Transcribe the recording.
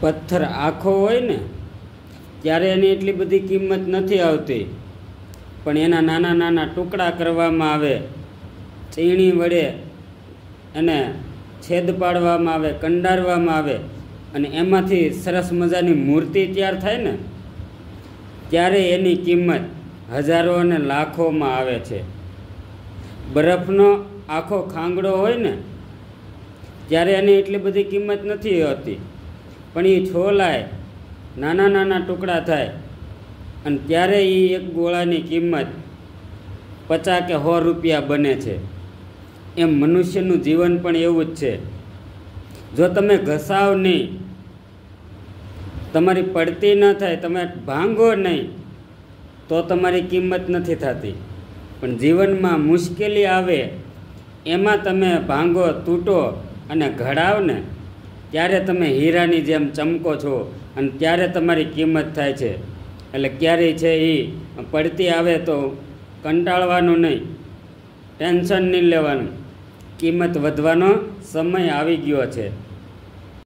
પથ્થર આખો હોય ને ત્યારે એની એટલી બધી કિંમત નથી આવતી, પણ એના નાના નાના ટુકડા કરવામાં આવે, ચીણી વડે એને છેદ પાડવામાં આવે, કંડારવામાં આવે અને એમાંથી સરસ મજાની મૂર્તિ તૈયાર થાય ને ત્યારે એની કિંમત હજારો અને લાખોમાં આવે છે. બરફનો આખો ખાંગડો હોય ને ત્યારે એની એટલી બધી કિંમત નથી હોતી, પણ એ છોલાય, નાના નાના ટુકડા થાય અને ત્યારે એ એક ગોળાની કિંમત 50 કે 100 રૂપિયા બને છે. એમ મનુષ્યનું જીવન પણ એવું જ છે. જો તમે ઘસાવ નહીં, તમારી પડતી ન થાય, તમે ભાંગો નહીં તો તમારી કિંમત નથી થતી. પણ જીવનમાં મુશ્કેલી આવે એમાં તમે ભાંગો, તૂટો અને ઘડાવ ને ત્યારે તમે હીરાની જેમ ચમકો છો અને ત્યારે તમારી કિંમત થાય છે. એટલે ક્યારેય છે એ પડતી આવે તો કંટાળવાનું નહીં, ટેન્શન નહીં લેવાનું, કિંમત વધવાનો સમય આવી ગયો છે.